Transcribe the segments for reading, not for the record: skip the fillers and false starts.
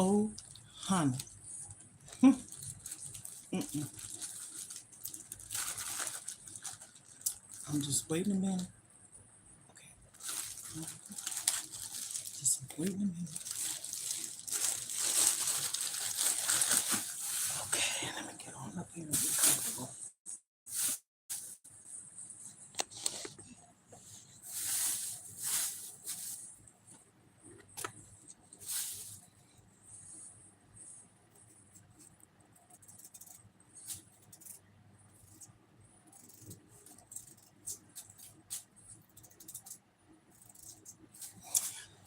Oh, honey. I'm just waiting a minute. Okay, just waiting a minute. Okay, let me get on up here and get comfortable.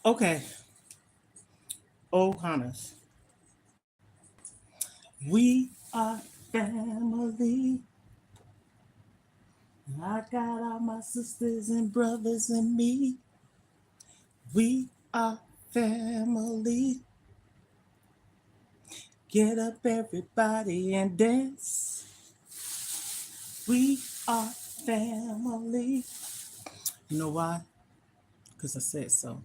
Okay, oh, Hannes, we are family. I got all my sisters and brothers and me. We are family. Get up, everybody, and dance. We are family. You know why? Because I said so.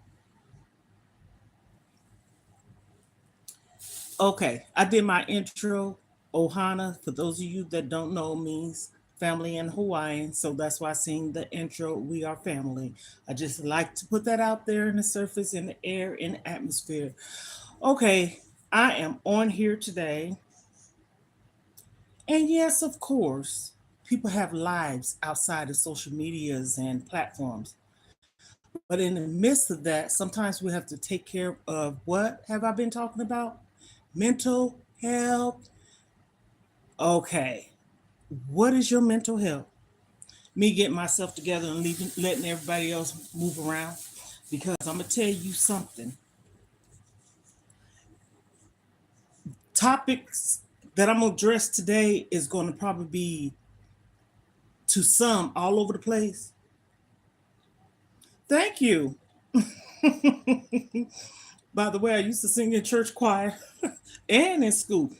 Okay, I did my intro. Ohana, for those of you that don't know, means family in Hawaiian. So that's why I sing the intro, We Are Family. I just like to put that out there in the surface, in the air, in the atmosphere. Okay, I am on here today. And yes, of course, people have lives outside of social medias and platforms. But in the midst of that, sometimes we have to take care of what have I been talking about? Mental health. Okay, what is your mental health? Me getting myself together and letting everybody else move around? Because I'm going to tell you something. Topics that I'm going to address today is going to probably be to some all over the place. Thank you. By the way, I used to sing in church choir and in school.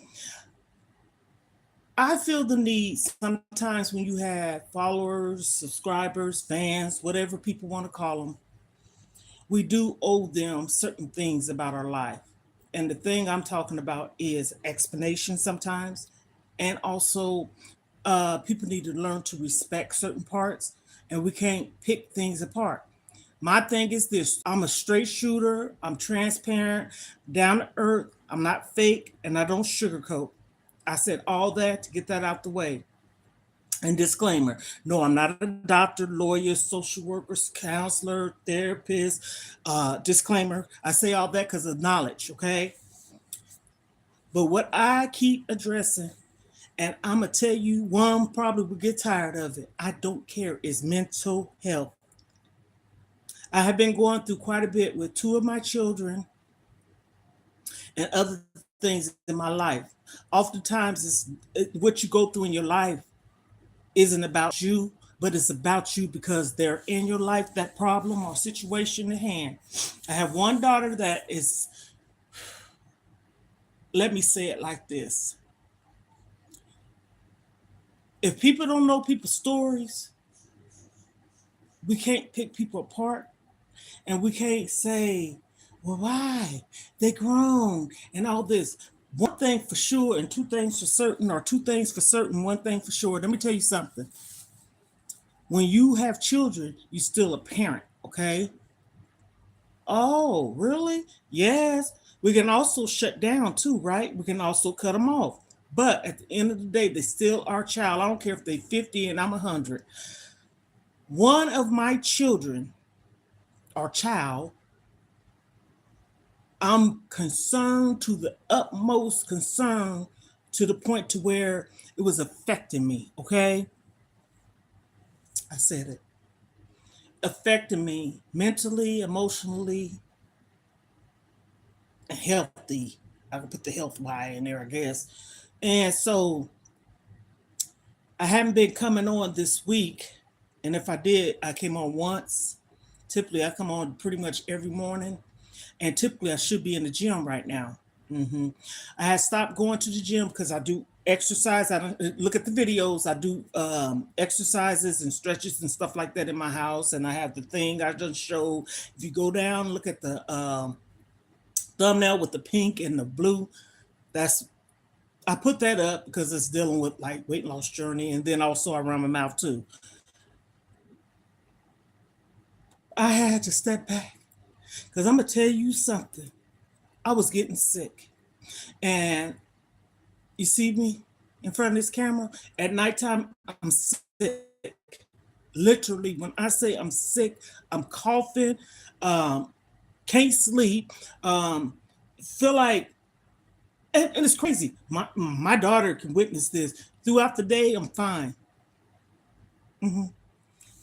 I feel the need sometimes when you have followers, subscribers, fans, whatever people want to call them, we do owe them certain things about our life. And the thing I'm talking about is explanation sometimes. And also, people need to learn to respect certain parts, and we can't pick things apart. My thing is this: I'm a straight shooter, I'm transparent, down to earth, I'm not fake, and I don't sugarcoat. I said all that to get that out the way. And disclaimer: no, I'm not a doctor, lawyer, social worker, counselor, therapist. Disclaimer: I say all that because of knowledge, okay? But what I keep addressing, and I'm going to tell you, one probably will get tired of it. I don't care, is mental health. I have been going through quite a bit with two of my children and other things in my life. Oftentimes, what you go through in your life isn't about you, but it's about you because they're in your life, that problem or situation at hand. I have one daughter that is, let me say it like this: if people don't know people's stories, we can't pick people apart, and we can't say, well, why? They grown and all this. One thing for sure, and two things for certain, or two things for certain, one thing for sure. Let me tell you something. When you have children, you're still a parent, okay? Oh, really? Yes. We can also shut down too, right? We can also cut them off. But at the end of the day, they still are child. I don't care if they're 50 and I'm 100. One of my children or child, I'm concerned to the utmost concern, to the point to where it was affecting me, okay? I said it. Affecting me mentally, emotionally, and healthy. I can put the health Y in there, I guess. And so I haven't been coming on this week. And if I did, I came on once. Typically, I come on pretty much every morning. And typically, I should be in the gym right now. I had stopped going to the gym because I do exercise. I don't look at the videos. I do exercises and stretches and stuff like that in my house. And I have the thing I just showed. If you go down, look at the thumbnail with the pink and the blue. That's I put that up because it's dealing with like weight loss journey, and then also around my mouth too. I had to step back because I'm gonna tell you something. I was getting sick, and you see me in front of this camera at nighttime. I'm sick. Literally, when I say I'm sick, I'm coughing, um, can't sleep, um, feel like, and it's crazy. My daughter can witness this. Throughout the day, I'm fine. Mhm.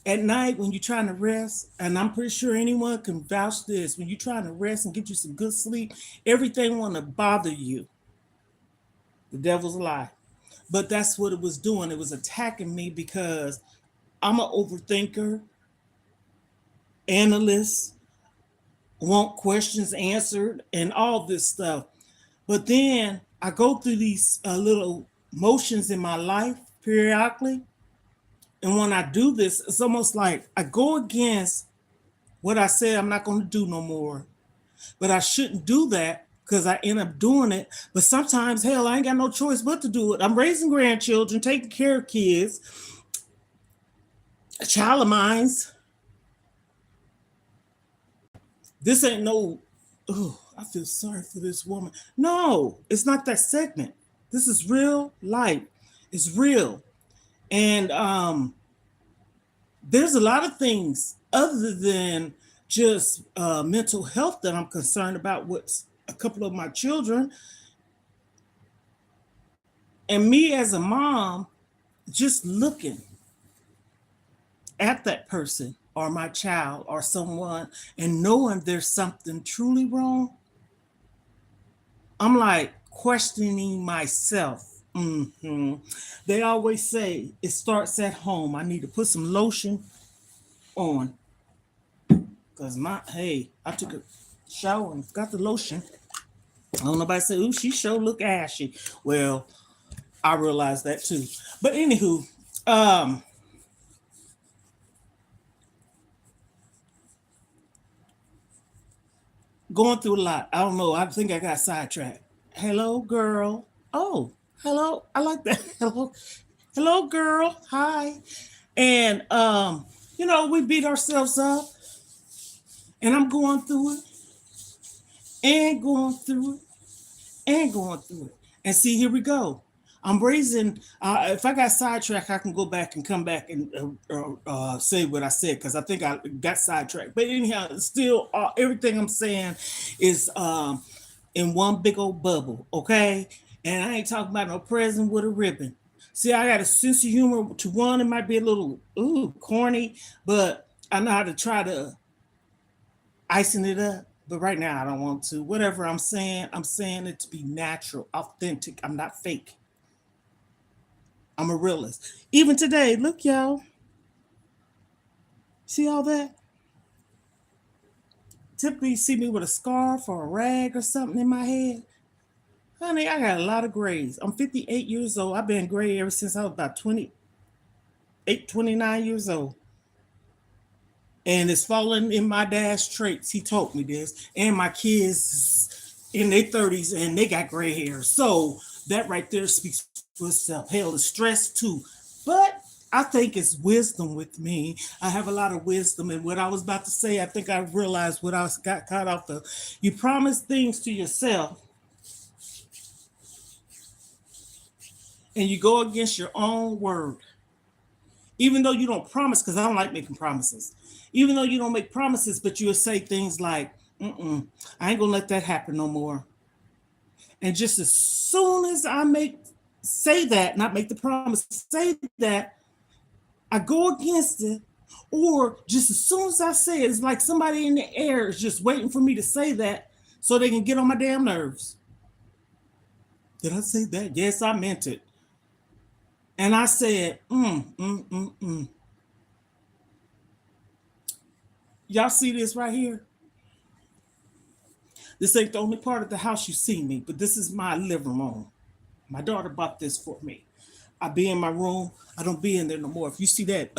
At night, when you're trying to rest, and I'm pretty sure anyone can vouch this, when you're trying to rest and get you some good sleep, everything want to bother you. The devil's a lie. But that's what it was doing. It was attacking me because I'm an overthinker, analyst, want questions answered, and all this stuff. But then I go through these little motions in my life periodically. And when I do this, it's almost like I go against what I said I'm not going to do no more. But I shouldn't do that because I end up doing it. But sometimes, hell, I ain't got no choice but to do it. I'm raising grandchildren, taking care of kids, a child of mine's. This ain't no, oh, I feel sorry for this woman. No, it's not that segment. This is real life. It's real. And there's a lot of things other than just mental health that I'm concerned about with a couple of my children. And me as a mom, just looking at that person or my child or someone and knowing there's something truly wrong, I'm like questioning myself. They always say it starts at home. I need to put some lotion on because I took a shower and got the lotion. I don't know, nobody say, "Ooh, she sure look ashy." Well, I realized that too. But anywho, um, going through a lot. I don't know. I think I got sidetracked. Hello, girl. Oh, hello. I like that. Hello, hello, girl. Hi. And we beat ourselves up, and I'm going through it, and going through it, and going through it. And see, here we go. I'm raising. If I got sidetracked, I can go back and come back and say what I said because I think I got sidetracked. But anyhow, still, everything I'm saying is in one big old bubble, okay? And I ain't talking about no present with a ribbon. See, I got a sense of humor. To one, it might be a little corny, but I know how to try to icing it up. But right now, I don't want to. Whatever I'm saying it to be natural, authentic. I'm not fake. I'm a realist. Even today, look, y'all. See all that? Typically, you see me with a scarf or a rag or something in my head. Honey, I got a lot of grays. I'm 58 years old. I've been gray ever since I was about 28, 29 years old. And it's falling in my dad's traits. He taught me this. And my kids in their 30s and they got gray hair. So that right there speaks for itself. Hell, the stress too. But I think it's wisdom with me. I have a lot of wisdom. And what I was about to say, I think I realized what I got caught off of. You promise things to yourself and you go against your own word. Even though you don't promise, because I don't like making promises. Even though you don't make promises, but you'll say things like, I ain't gonna let that happen no more. And just as soon as say that, not make the promise, say that, I go against it. Or just as soon as I say it, it's like somebody in the air is just waiting for me to say that so they can get on my damn nerves. Did I say that? Yes, I meant it. And I said, Y'all see this right here? This ain't the only part of the house you see me, but this is my living room. My daughter bought this for me. I be in my room. I don't be in there no more. If you see that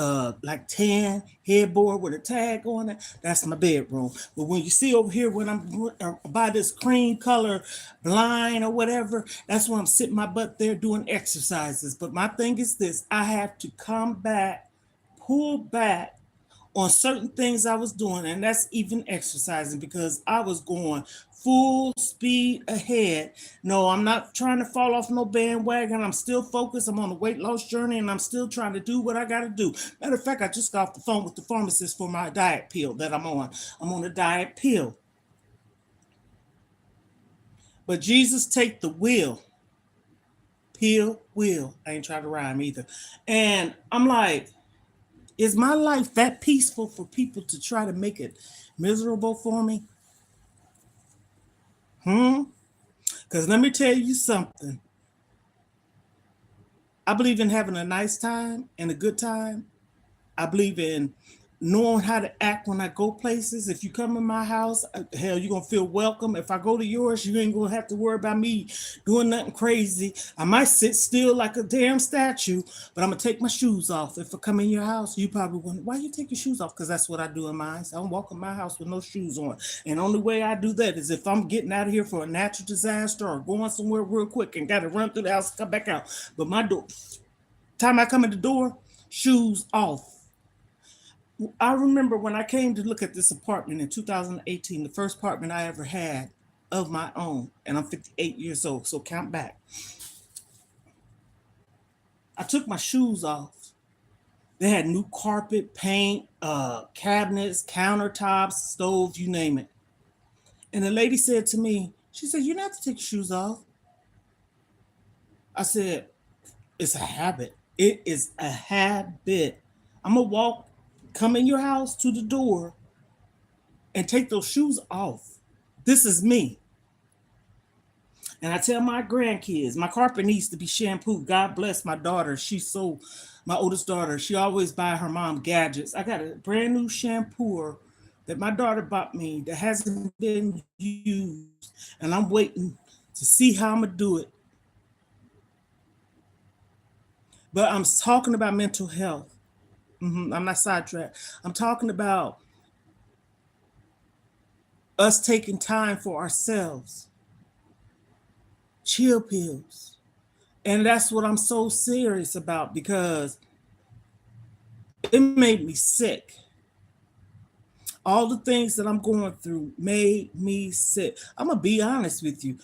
like tan headboard with a tag on it, that's my bedroom. But when you see over here when I'm by this cream color blind or whatever, that's when I'm sitting my butt there doing exercises. But my thing is this: I have to come back, pull back on certain things I was doing, and that's even exercising because I was going full speed ahead. No, I'm not trying to fall off no bandwagon. I'm still focused. I'm on a weight loss journey and I'm still trying to do what I got to do. Matter of fact, I just got off the phone with the pharmacist for my diet pill that I'm on. I'm on a diet pill. But Jesus take the wheel. Pill, wheel. I ain't trying to rhyme either. And I'm like, is my life that peaceful for people to try to make it miserable for me? Because let me tell you something. I believe in having a nice time and a good time. I believe in knowing how to act when I go places. If you come in my house, hell, you're going to feel welcome. If I go to yours, you ain't going to have to worry about me doing nothing crazy. I might sit still like a damn statue, but I'm going to take my shoes off. If I come in your house, you probably wonder, why you take your shoes off? Because that's what I do in mine. So I don't walk in my house with no shoes on. And the only way I do that is if I'm getting out of here for a natural disaster or going somewhere real quick and got to run through the house and come back out. But my door, time I come in the door, shoes off. I remember when I came to look at this apartment in 2018, the first apartment I ever had of my own, and I'm 58 years old, so count back. I took my shoes off. They had new carpet, paint, cabinets, countertops, stoves, you name it. And the lady said to me, she said, "You don't have to take your shoes off." I said, "It's a habit. It is a habit. I'm going to walk, come in your house to the door and take those shoes off. This is me." And I tell my grandkids, my carpet needs to be shampooed. God bless my daughter. My oldest daughter, she always buy her mom gadgets. I got a brand new shampooer that my daughter bought me that hasn't been used. And I'm waiting to see how I'm going to do it. But I'm talking about mental health. I'm not sidetracked. I'm talking about us taking time for ourselves. Chill pills. And that's what I'm so serious about because it made me sick. All the things that I'm going through made me sick. I'm going to be honest with you.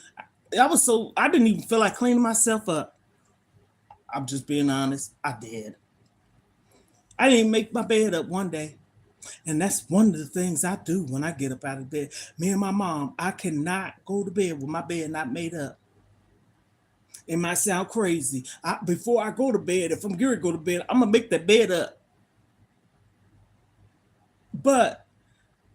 I didn't even feel like cleaning myself up. I'm just being honest. I did. I didn't make my bed up one day. And that's one of the things I do when I get up out of bed. Me and my mom, I cannot go to bed with my bed not made up. It might sound crazy. Before I go to bed, if I'm going to go to bed, I'm going to make the bed up. But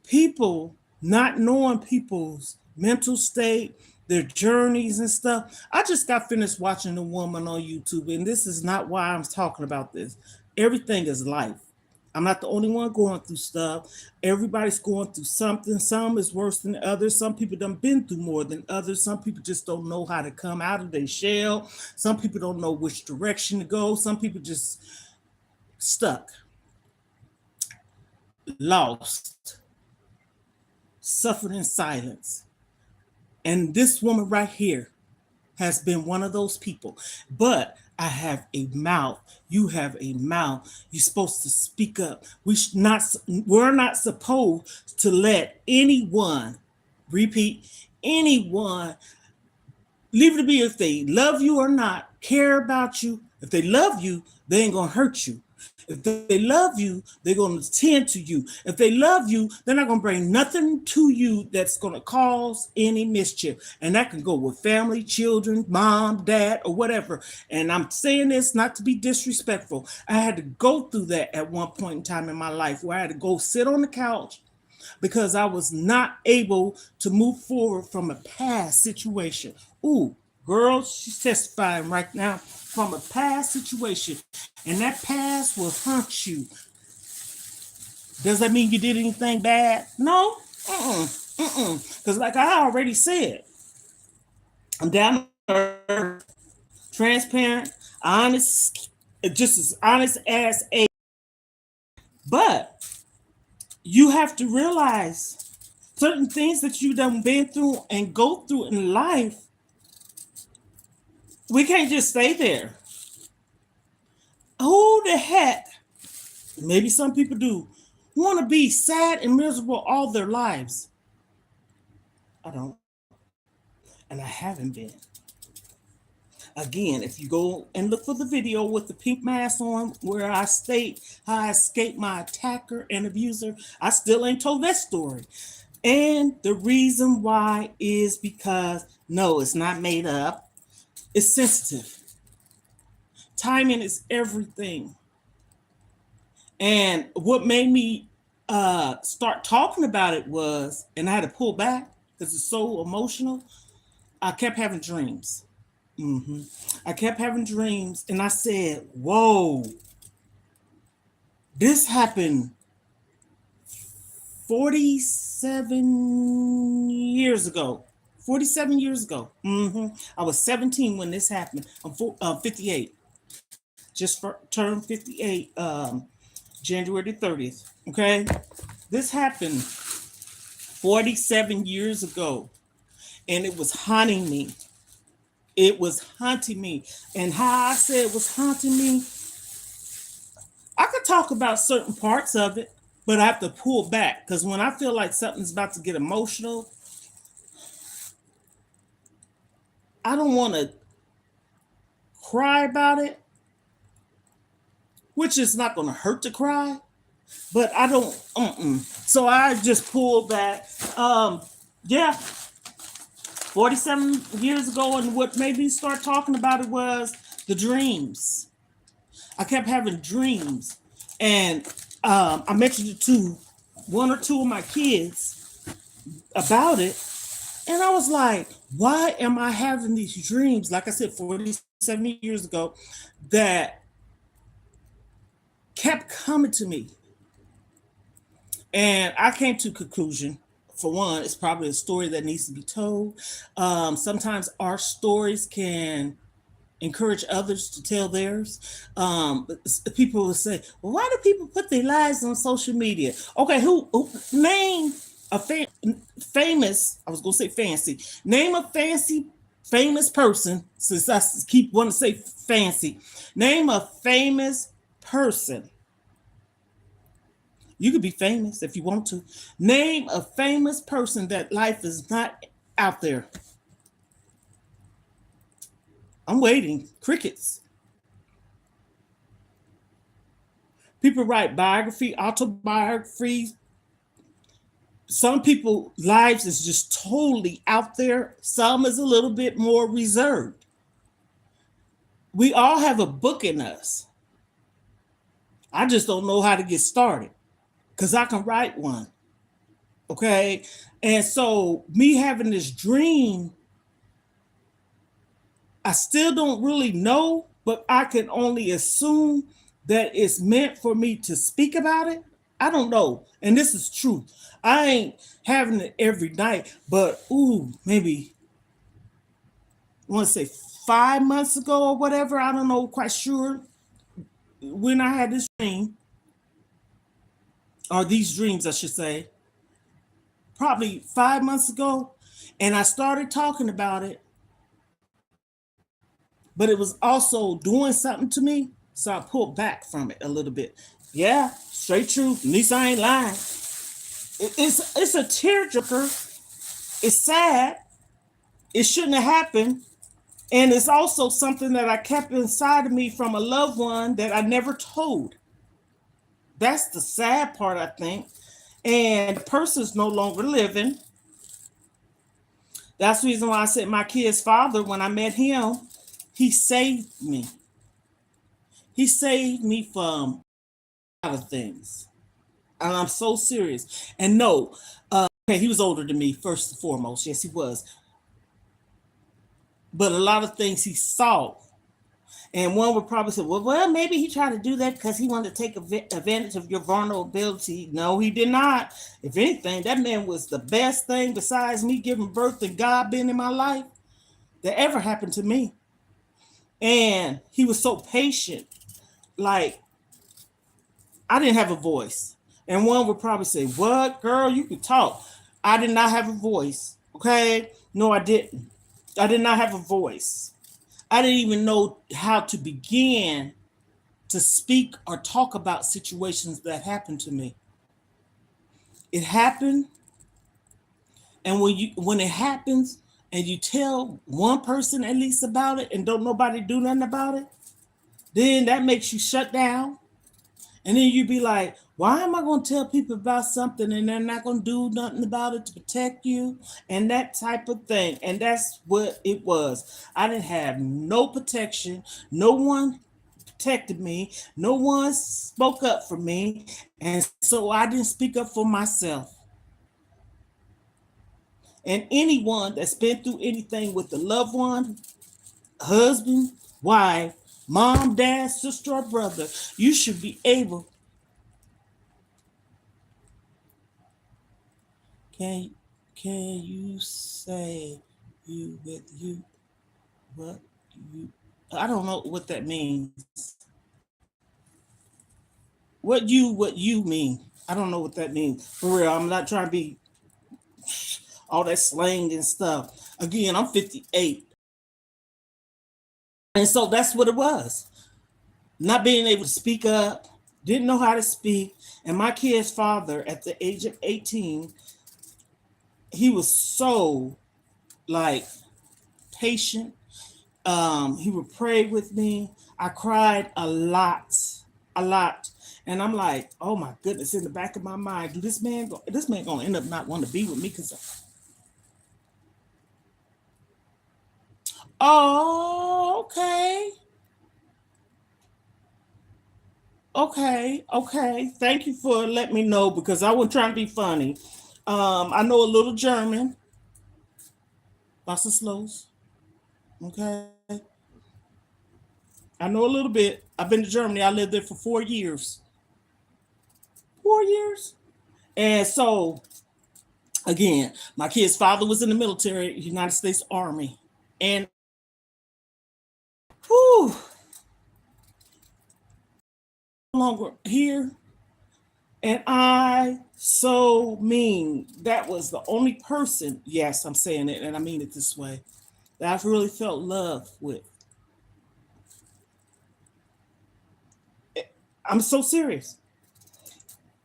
people not knowing people's mental state, their journeys and stuff. I just got finished watching a woman on YouTube, and this is not why I'm talking about this. Everything is life. I'm not the only one going through stuff. Everybody's going through something. Some is worse than others. Some people done been through more than others. Some people just don't know how to come out of their shell. Some people don't know which direction to go. Some people just stuck, lost, suffered in silence. And this woman right here has been one of those people. But I have a mouth. You have a mouth. You're supposed to speak up. We're not supposed to let anyone, repeat, anyone, leave it to be if they love you or not, care about you. If they love you, they ain't gonna hurt you. If they love you, they're going to tend to you. If they love you, they're not going to bring nothing to you that's going to cause any mischief. And that can go with family, children, mom, dad, or whatever. And I'm saying this not to be disrespectful. I had to go through that at one point in time in my life where I had to go sit on the couch because I was not able to move forward from a past situation. Ooh, girl, she's testifying right now from a past situation, and that past will haunt you. Does that mean you did anything bad? No. Because like I already said, I'm down to earth, transparent. Honest, just as honest as a. But you have to realize certain things that you done been through and go through in life. We can't just stay there. Who the heck, maybe some people do, want to be sad and miserable all their lives? I don't. And I haven't been. Again, if you go and look for the video with the pink mask on where I state how I escaped my attacker and abuser, I still ain't told that story. And the reason why is because, no, it's not made up. It's sensitive. Timing is everything. And what made me start talking about it was, and I had to pull back because it's so emotional, I kept having dreams. I kept having dreams, and I said, whoa, this happened 47 years ago. 47 years ago. I was 17 when this happened. I'm 58. Just turned 58 January 30th. Okay? This happened 47 years ago, and it was haunting me. It was haunting me. And how I said it was haunting me, I could talk about certain parts of it, but I have to pull back because when I feel like something's about to get emotional, I don't want to cry about it, which is not going to hurt to cry, but I don't. So I just pulled back. Yeah, 47 years ago, and what made me start talking about it was the dreams. I kept having dreams, and I mentioned it to one or two of my kids about it, and I was like, why am I having these dreams? Like I said, 47 years ago, that kept coming to me. And I came to a conclusion. For one, it's probably a story that needs to be told. Sometimes our stories can encourage others to tell theirs. People will say, well, why do people put their lives on social media? Okay, who name a famous, I was going to say fancy, name a famous person, since I keep wanting to say fancy, name a famous person. You could be famous if you want to. Name a famous person that life is not out there. I'm waiting. Crickets. People write biography, autobiographies. Some people' lives is just totally out there. Some is a little bit more reserved. We all have a book in us. I just don't know how to get started because I can write one. Okay. And so, me having this dream, I still don't really know, but I can only assume that it's meant for me to speak about it. I don't know. And this is truth. I ain't having it every night, but maybe I want to say 5 months ago or whatever. I don't know, quite sure when I had this dream, or these dreams, I should say, probably 5 months ago. And I started talking about it, but it was also doing something to me. So I pulled back from it a little bit. Yeah, straight truth. At least I ain't lying. It's a tearjerker. It's sad. It shouldn't have happened. And it's also something that I kept inside of me from a loved one that I never told. That's the sad part, I think. And the person's no longer living. That's the reason why I said my kid's father, when I met him, he saved me. He saved me from a lot of things. And I'm so serious. And no, okay, he was older than me, first and foremost. Yes, he was. But a lot of things he saw. And one would probably say, well, maybe he tried to do that because he wanted to take advantage of your vulnerability. No, he did not. If anything, that man was the best thing besides me giving birth and God being in my life that ever happened to me. And he was so patient. Like, I didn't have a voice. And one would probably say, "What, girl, you can talk." I did not have a voice. Okay? No, I didn't. I did not have a voice. I didn't even know how to begin to speak or talk about situations that happened to me. It happened, and when it happens and you tell one person at least about it and don't nobody do nothing about it, then that makes you shut down. And then you be like, why am I going to tell people about something and they're not going to do nothing about it to protect you? And that type of thing. And that's what it was. I didn't have no protection. No one protected me. No one spoke up for me. And so I didn't speak up for myself. And anyone that's been through anything with a loved one, husband, wife, mom, dad, sister, or brother, you should be able. Can can you say you with you what you I don't know what that means. What you mean? I don't know what that means. For real, I'm not trying to be all that slang and stuff. Again, I'm 58. And so that's what it was. Not being able to speak up, didn't know how to speak. And my kid's father at the age of 18, he was so like patient. He would pray with me. I cried a lot, and I'm like, oh my goodness, in the back of my mind, do this man gonna end up not wanting to be with me? Because oh, okay, okay. Thank you for letting me know because I wasn't trying to be funny. I know a little German, lots of slows. Okay, I know a little bit. I've been to Germany. I lived there for 4 years. 4 years. And so again, my kid's father was in the military, United States Army. And whew, no longer here. And I so mean that was the only person, yes, I'm saying it and I mean it this way, that I've really felt love with. I'm so serious.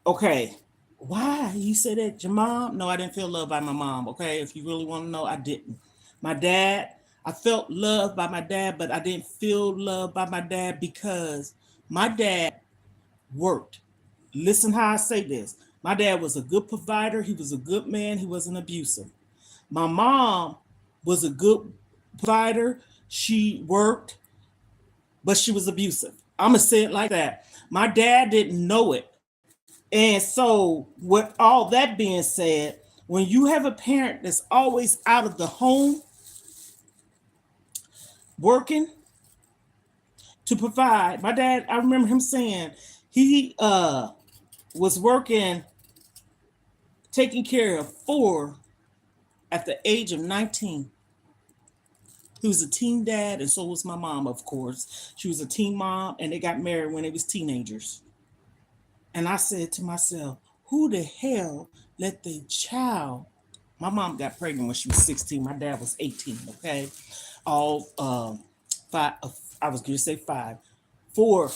Okay. Why you say that? Your mom? No, I didn't feel loved by my mom. Okay. If you really want to know, I didn't. My dad, I felt loved by my dad, but I didn't feel loved by my dad because my dad worked. Listen how I say this. My dad was a good provider. He was a good man. He wasn't abusive. My mom was a good provider. She worked, but she was abusive. I'm going to say it like that. My dad didn't know it. And so, with all that being said, when you have a parent that's always out of the home working to provide, my dad, I remember him saying he was working, taking care of four at the age of 19. He was a teen dad, and so was my mom, of course. She was a teen mom, and they got married when they was teenagers. And I said to myself, who the hell let the child? My mom got pregnant when she was 16. My dad was 18. Okay, all five. I was going to say five, four.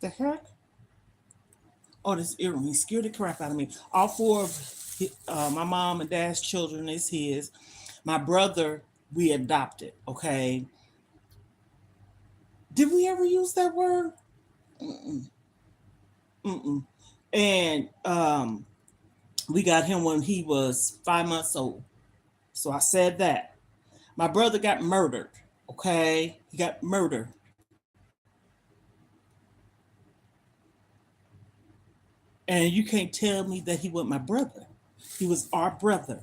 The heck? Oh, this earring he scared the crap out of me. All four of my mom and dad's children is his. My brother, we adopted. Okay. Did we ever use that word? Mm-mm, mm-mm. And we got him when he was 5 months old. So I said that. My brother got murdered. Okay. He got murdered. And you can't tell me that he wasn't my brother. He was our brother.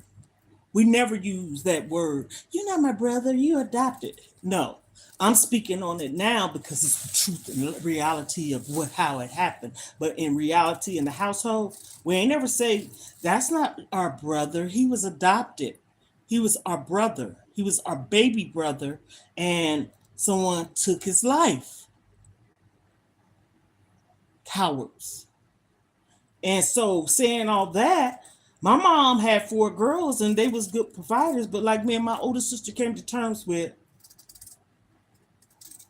We never use that word. You're not my brother, you adopted. No. I'm speaking on it now because it's the truth and reality of what how it happened. But in reality in the household, we ain't never say that's not our brother. He was adopted. He was our brother. He was our baby brother, and someone took his life. Cowards. And so, saying all that, my mom had 4 girls and they was good providers, but like me and my older sister came to terms with,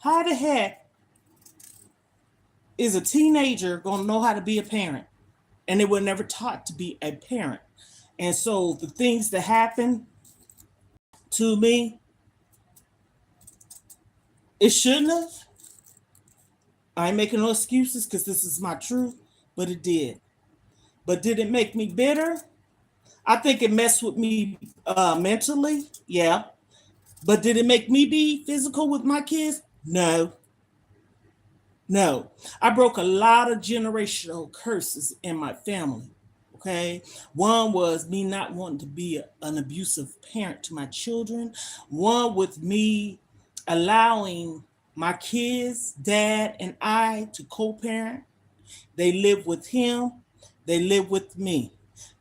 how the heck is a teenager gonna know how to be a parent? And they were never taught to be a parent. And so the things that happened to me, it shouldn't have. I ain't making no excuses because this is my truth, but it did. But did it make me bitter? I think it messed with me mentally. Yeah. But did it make me be physical with my kids? No. No. I broke a lot of generational curses in my family. Okay. One was me not wanting to be an abusive parent to my children. One with me allowing my kids, dad, and I to co parent. They live with him, they live with me.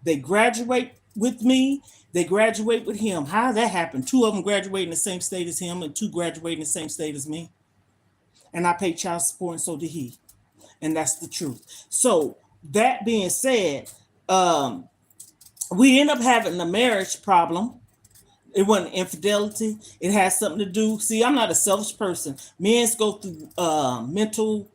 They graduate with me, they graduate with him. How did that happen? 2 of them graduate in the same state as him, and 2 graduate in the same state as me. And I pay child support, and so did he. And that's the truth. So, that being said, we end up having a marriage problem. It wasn't infidelity. It has something to do. See, I'm not a selfish person. Men go through mental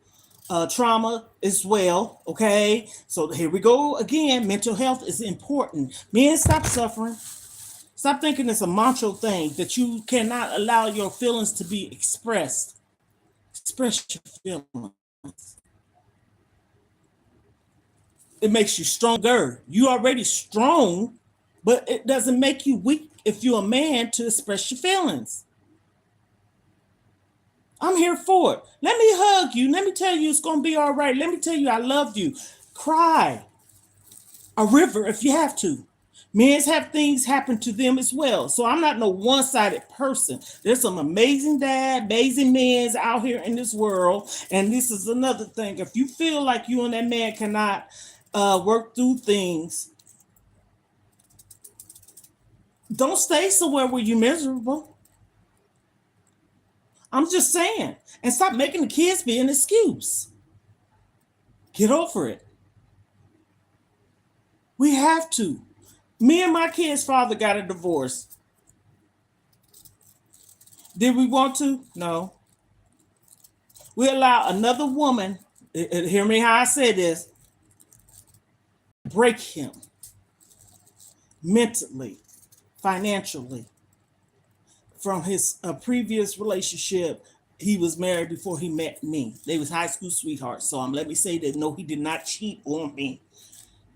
trauma as well. Okay. So here we go again. Mental health is important. Men, stop suffering. Stop thinking it's a macho thing that you cannot allow your feelings to be expressed. Express your feelings. It makes you stronger. You already strong, but it doesn't make you weak if you're a man to express your feelings. I'm here for it. Let me hug you. Let me tell you it's going to be all right. Let me tell you I love you. Cry a river if you have to. Men have things happen to them as well. So I'm not no one-sided person. There's some amazing dad, amazing men out here in this world. And this is another thing. If you feel like you and that man cannot work through things, don't stay somewhere where you're miserable. I'm just saying. And stop making the kids be an excuse. Get over it. We have to. Me and my kid's father got a divorce. Did we want to? No. We allow another woman, hear me how I say this, break him mentally, financially, from his previous relationship. He was married before he met me. They was high school sweethearts. So let me say that no, he did not cheat on me.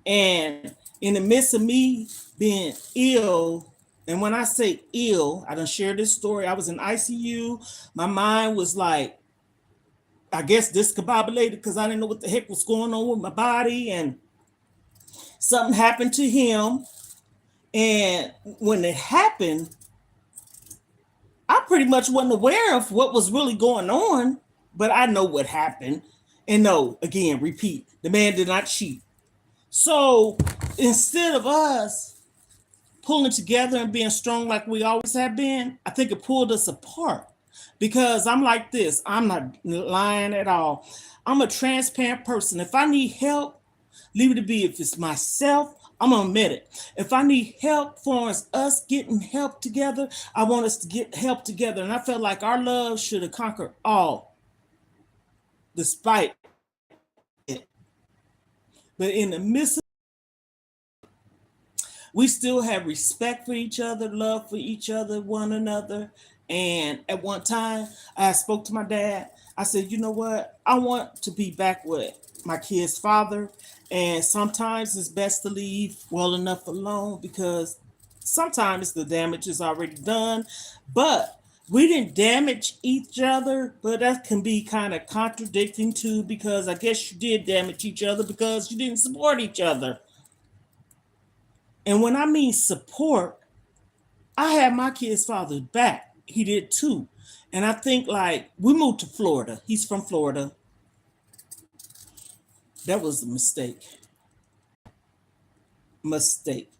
And in the midst of me being ill, and when I say ill, I done shared this story. I was in ICU. My mind was like, I guess discombobulated because I didn't know what the heck was going on with my body. And something happened to him. And when it happened, I pretty much wasn't aware of what was really going on, but I know what happened. And no, again, repeat, the man did not cheat. So instead of us pulling together and being strong like we always have been, I think it pulled us apart. Because I'm like this, I'm not lying at all. I'm a transparent person. If I need help, leave it to be. If it's myself, I'm gonna admit it. If I need help for us getting help together, I want us to get help together. And I felt like our love should have conquered all, despite it. But in the midst of, we still have respect for each other, love for each other, one another. And at one time, I spoke to my dad. I said, you know what? I want to be back with my kid's father. And sometimes it's best to leave well enough alone because sometimes the damage is already done. But we didn't damage each other, but that can be kind of contradicting too, because I guess you did damage each other because you didn't support each other. And when I mean support, I had my kid's father back. He did too. And I think like we moved to Florida. He's from Florida. That was a mistake. Mistake.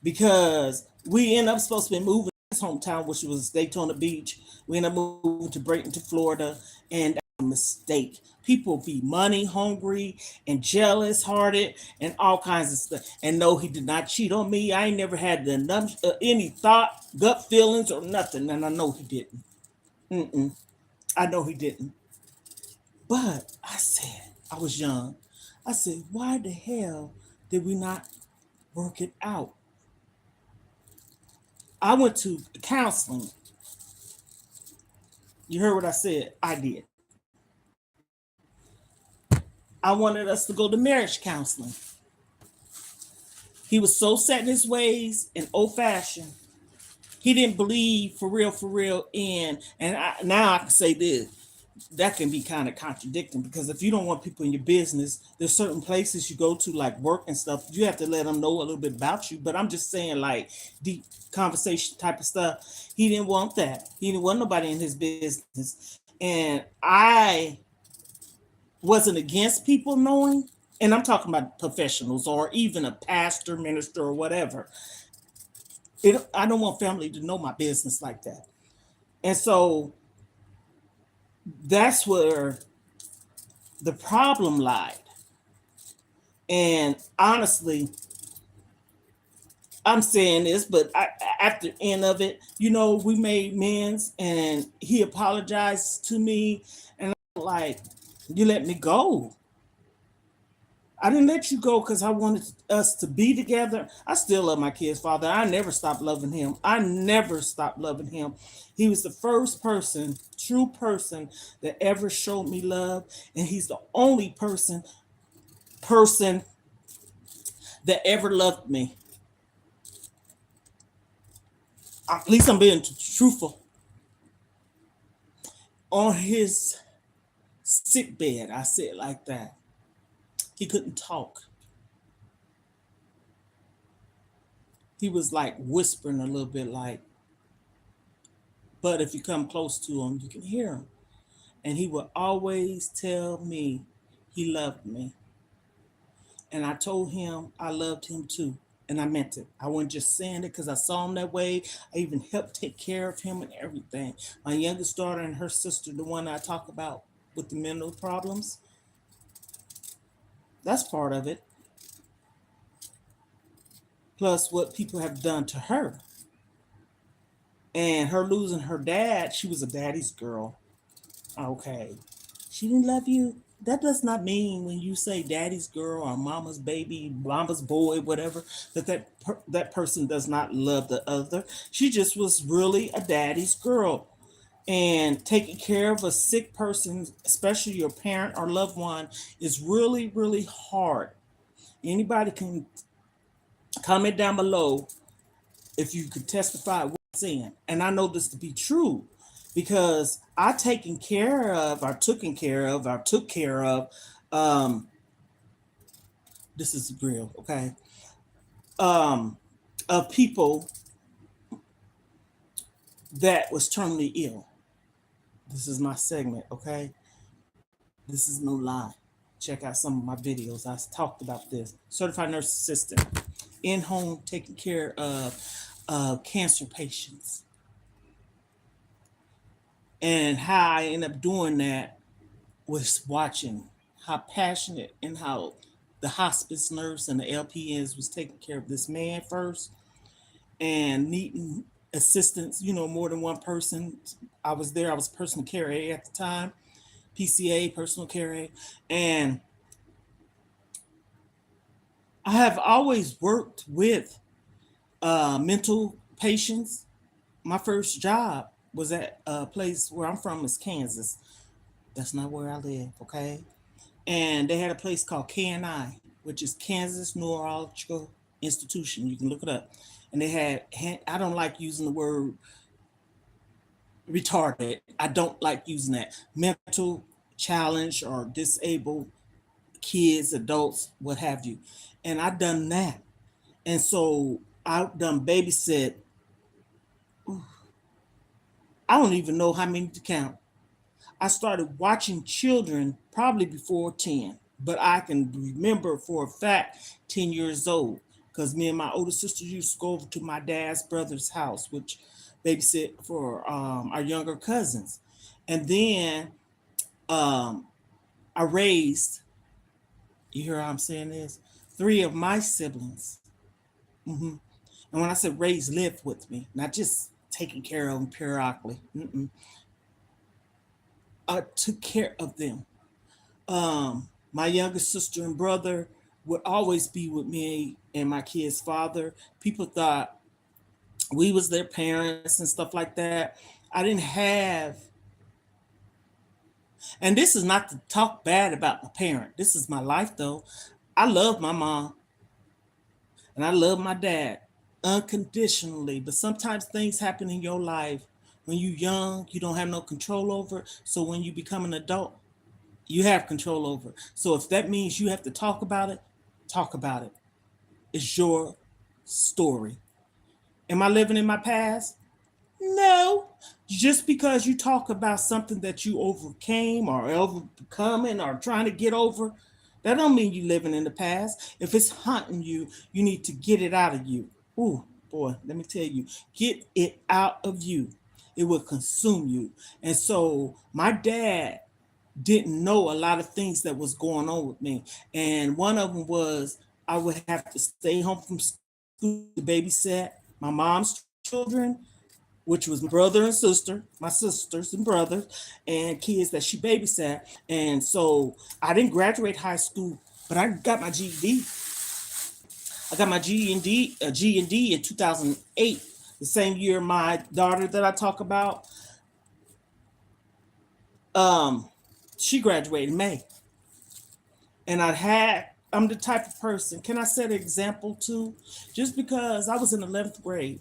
Because we end up supposed to be moving hometown, which was Daytona Beach. We ended up moving to Brayton, to Florida, and a mistake. People be money hungry and jealous hearted and all kinds of stuff. And no, he did not cheat on me. I ain't never had any thought, gut feelings, or nothing. And I know he didn't. Mm-mm. I know he didn't. But I said, I was young. I said, why the hell did we not work it out? I went to counseling. You heard what I said? I did. I wanted us to go to marriage counseling. He was so set in his ways and old fashioned. He didn't believe for real in, and now I can say this, that can be kind of contradicting because if you don't want people in your business, there's certain places you go to like work and stuff. You have to let them know a little bit about you. But I'm just saying, like deep conversation type of stuff. He didn't want that. He didn't want nobody in his business, and I wasn't against people knowing. And I'm talking about professionals or even a pastor, minister, or whatever. I don't want family to know my business like that. And so that's where the problem lied. And honestly, I'm saying this, but after the end of it, we made amends and he apologized to me. And I'm like, you let me go. I didn't let you go because I wanted us to be together. I still love my kid's father. I never stopped loving him. I never stopped loving him. He was the first person, true person, that ever showed me love. And he's the only person that ever loved me. At least I'm being truthful. On his sick bed, I said like that. He couldn't talk. He was like whispering a little bit like, but if you come close to him, you can hear him. And he would always tell me he loved me. And I told him I loved him too. And I meant it. I wasn't just saying it because I saw him that way. I even helped take care of him and everything. My youngest daughter and her sister, the one I talk about with the mental problems, that's part of it. Plus what people have done to her. And her losing her dad, she was a daddy's girl. Okay. She didn't love you. That does not mean when you say daddy's girl or mama's baby, mama's boy, whatever, that person does not love the other. She just was really a daddy's girl. And taking care of a sick person, especially your parent or loved one, is really, really hard. Anybody can comment down below if you could testify what I'm saying. And I know this to be true because I took care um, this is real, okay, um, of people that was terminally ill. This is my segment, okay? This is no lie. Check out some of my videos. I talked about this. Certified nurse assistant, in home taking care of cancer patients. And how I ended up doing that was watching how passionate and how the hospice nurse and the LPNs was taking care of this man first and needing assistance, more than one person. I was there, I was personal care aide at the time, PCA, personal care aide. And I have always worked with mental patients. My first job was at a place where I'm from is Kansas. That's not where I live, okay? And they had a place called KNI, which is Kansas Neurological Institution. You can look it up. And they I don't like using the word retarded. I don't like using that. Mental challenge or disabled kids, adults, what have you. And I done that. And so I done babysit. I don't even know how many to count. I started watching children probably before 10, but I can remember for a fact 10 years old because me and my older sister used to go over to my dad's brother's house, which babysit for our younger cousins. And then um, I raised, you hear how I'm saying this? Three of my siblings. Hmm. And when I said raised, lived with me, not just taking care of them periodically. Mm-mm. I took care of them. My youngest sister and brother would always be with me and my kid's father. People thought we was their parents and stuff like that. I didn't have, and this is not to talk bad about my parent. This is my life though. I love my mom and I love my dad unconditionally, but sometimes things happen in your life when you're young, you don't have no control over. So when you become an adult, you have control over. So if that means you have to talk about it, talk about it. It's your story. Am I living in my past? No. Just because you talk about something that you overcame or overcoming or trying to get over, that don't mean you living in the past. If it's haunting you, you need to get it out of you. Ooh, boy, let me tell you, get it out of you. It will consume you. And so my dad didn't know a lot of things that was going on with me. And one of them was I would have to stay home from school to babysit my mom's children, which was my brother and sister, my sisters and brothers, and kids that she babysat. And so I didn't graduate high school, but I got my GED. I got my GED in 2008, the same year my daughter that I talk about, um, she graduated in May. And I'm the type of person, can I set an example too? Just because I was in 11th grade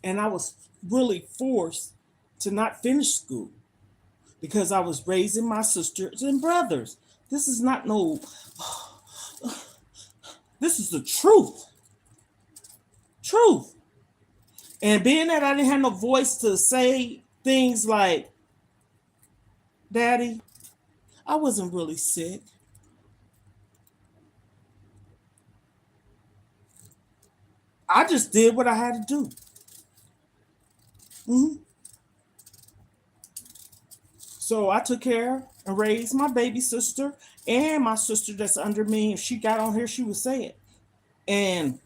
and I was really forced to not finish school because I was raising my sisters and brothers. This is not no, this is the truth. Truth. And being that I didn't have no voice to say things like, Daddy, I wasn't really sick. I just did what I had to do. Mhm. So I took care and raised my baby sister and my sister that's under me. If she got on here, she would say it. And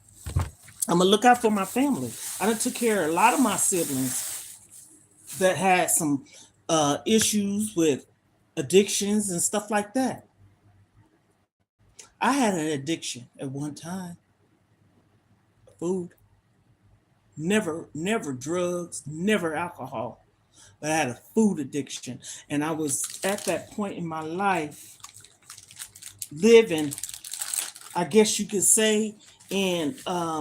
I'm gonna look out for my family. I done took care of a lot of my siblings that had some issues with addictions and stuff like that. I had an addiction at one time, food, never drugs, never alcohol, but I had a food addiction. And I was at that point in my life living, I guess you could say, in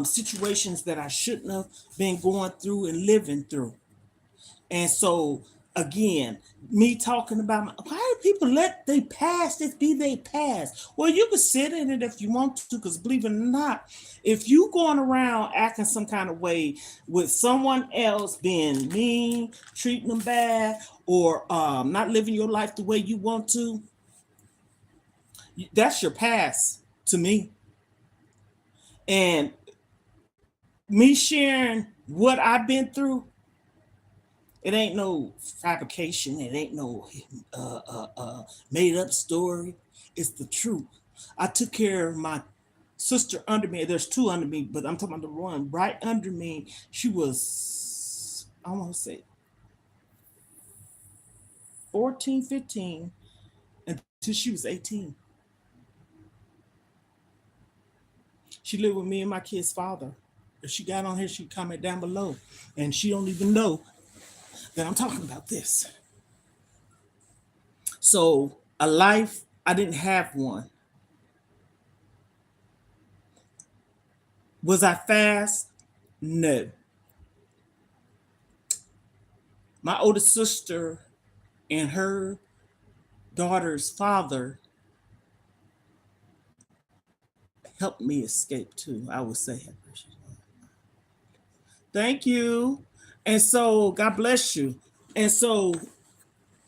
situations that I shouldn't have been going through and living through. And so, again, me talking about why do people let they past it be they past? Well, you can sit in it if you want to, because believe it or not, if you going around acting some kind of way with someone else being mean, treating them bad, or not living your life the way you want to, that's your past to me. And me sharing what I've been through, it ain't no fabrication. It ain't no made up story. It's the truth. I took care of my sister under me. There's two under me, but I'm talking about the one right under me. She was, I want to say 14, 15 until she was 18. She lived with me and my kid's father. If she got on here, she'd comment down below. And she don't even know that I'm talking about this. So a life, I didn't have one. Was I fast? No. My oldest sister and her daughter's father helped me escape too. I would say. Thank you. And so, God bless you. And so,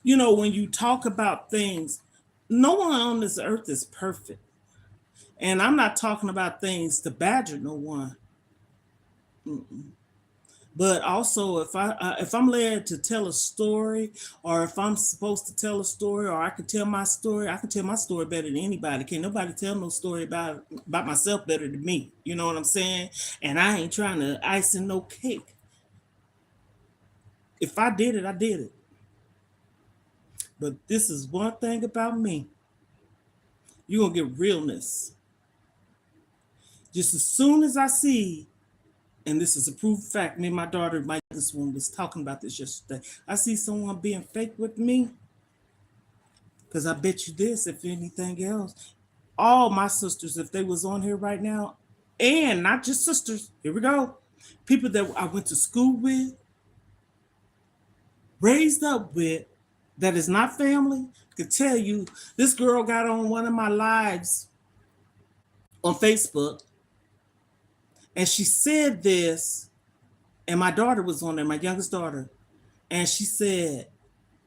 when you talk about things, no one on this earth is perfect. And I'm not talking about things to badger no one. Mm-mm. But also, if I'm led to tell a story, or if I'm supposed to tell a story, or I can tell my story, I can tell my story better than anybody. Can't nobody tell no story about myself better than me. You know what I'm saying? And I ain't trying to ice in no cake. If I did it, I did it. But this is one thing about me. You're gonna get realness. Just as soon as I see, and this is a proved fact, me and my daughter, my youngest one, was talking about this yesterday. I see someone being fake with me, because I bet you this, if anything else, all my sisters, if they was on here right now, and not just sisters, here we go, people that I went to school with, raised up with, that is not family, could tell you this girl got on one of my lives on Facebook, and she said this, and my daughter was on there, my youngest daughter, and she said,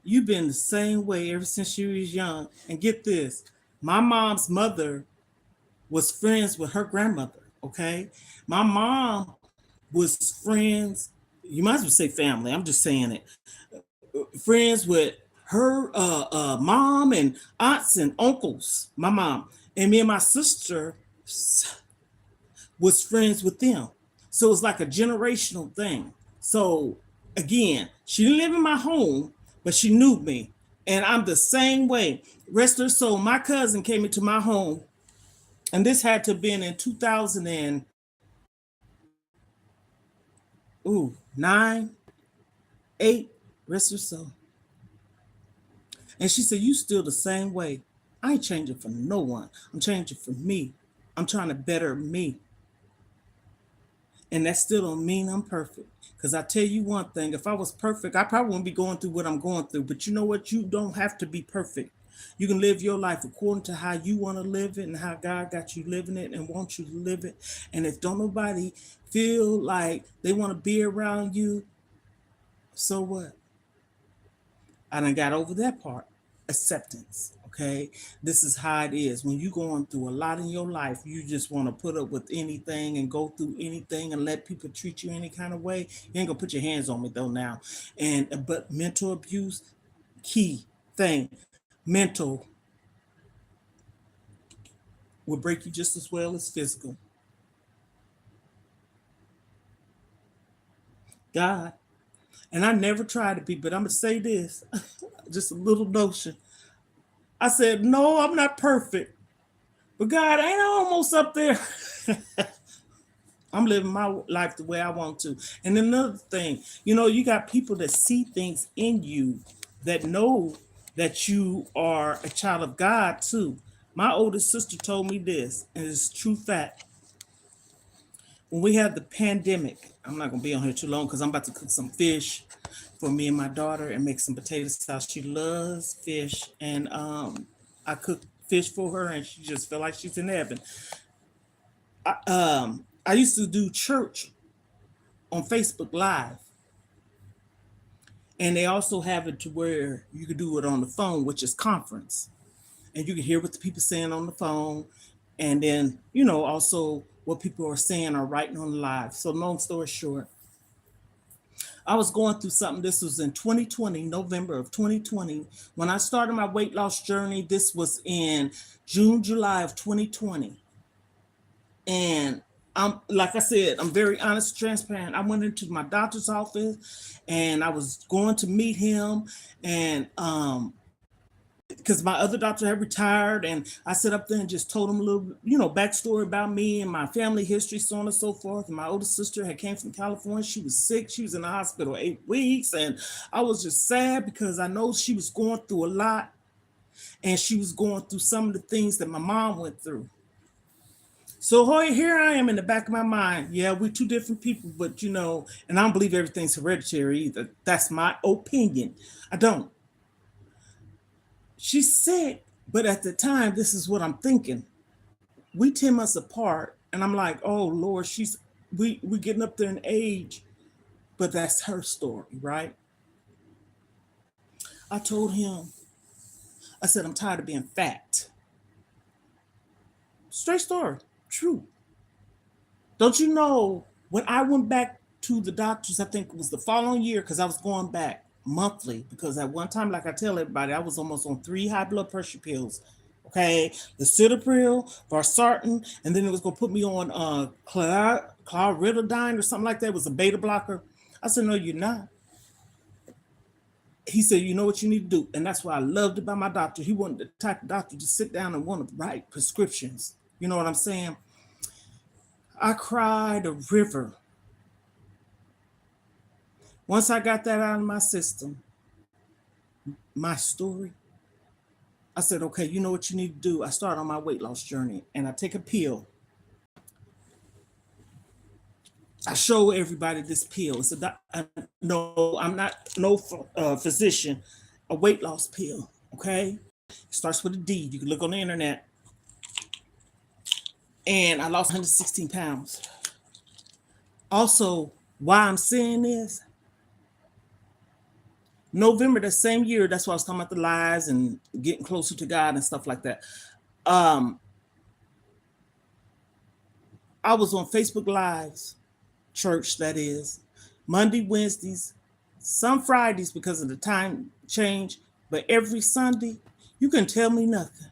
"You've been the same way ever since she was young." And get this, my mom's mother was friends with her grandmother. Okay, my mom was friends. You might as well say family. I'm just saying it. Friends with her mom and aunts and uncles. My mom and me and my sister was friends with them. So it's like a generational thing. So again, she didn't live in my home, but she knew me. And I'm the same way. Rest her soul. My cousin came into my home, and this had to have been in 2009, 8, rest her soul. And she said, "You still the same way. I ain't changing for no one. I'm changing for me. I'm trying to better me." And that still don't mean I'm perfect. Because I tell you one thing, if I was perfect, I probably wouldn't be going through what I'm going through. But you know what? You don't have to be perfect. You can live your life according to how you want to live it and how God got you living it and wants you to live it. And if don't nobody feel like they want to be around you, so what? I done got over that part. Acceptance. Okay. This is how it is. When you're going through a lot in your life, you just want to put up with anything and go through anything and let people treat you any kind of way. You ain't gonna put your hands on me though now. And but mental abuse, key thing. Mental will break you just as well as physical. God. And I never tried to be, but I'm gonna say this, just a little notion. I said, no, I'm not perfect. But God, ain't I almost up there? I'm living my life the way I want to. And another thing, you got people that see things in you that know that you are a child of God too. My oldest sister told me this, and it's true fact. When we had the pandemic, I'm not gonna be on here too long because I'm about to cook some fish for me and my daughter and make some potato sauce. She loves fish, and I cooked fish for her, and she just felt like she's in heaven. I used to do church on Facebook Live, and they also have it to where you could do it on the phone, which is conference, and you can hear what the people saying on the phone, and then also what people are saying or writing on the live. So long story short, I was going through something. This was in 2020, November of 2020. When I started my weight loss journey, this was in June, July of 2020. And I'm, like I said, I'm very honest, transparent. I went into my doctor's office and I was going to meet him, and because my other doctor had retired, and I sat up there and just told him a little, backstory about me and my family history, so on and so forth. And my older sister had came from California. She was sick. She was in the hospital 8 weeks. And I was just sad because I know she was going through a lot, and she was going through some of the things that my mom went through. So here I am in the back of my mind. Yeah, we're two different people, but and I don't believe everything's hereditary either. That's my opinion. I don't. She's sick, but at the time, this is what I'm thinking. We 10 months apart, and I'm like, oh Lord, we getting up there in age, but that's her story, right? I told him, I said, I'm tired of being fat. Straight story, true. Don't you know when I went back to the doctors, I think it was the following year, because I was going back monthly. Because at one time, like I tell everybody, I was almost on 3 high blood pressure pills. Okay, the Citalpril, Varsartan, and then it was gonna put me on claritidine or something like that. It was a beta blocker. I said, no, you're not. He said, you know what you need to do. And that's what I loved about my doctor. He wanted the type of doctor to sit down and want to write prescriptions. You know what I'm saying? I cried a river. Once I got that out of my system, my story, I said, okay, you know what you need to do. I start on my weight loss journey and I take a pill. I show everybody this pill. It's no, I'm not no physician, a weight loss pill. Okay, it starts with a D. You can look on the internet. And I lost 116 pounds. Also, why I'm saying this, November that same year, that's why I was talking about the lies and getting closer to God and stuff like that. I was on Facebook Lives, church that is, Monday, Wednesdays, some Fridays because of the time change, but every Sunday, you can tell me nothing.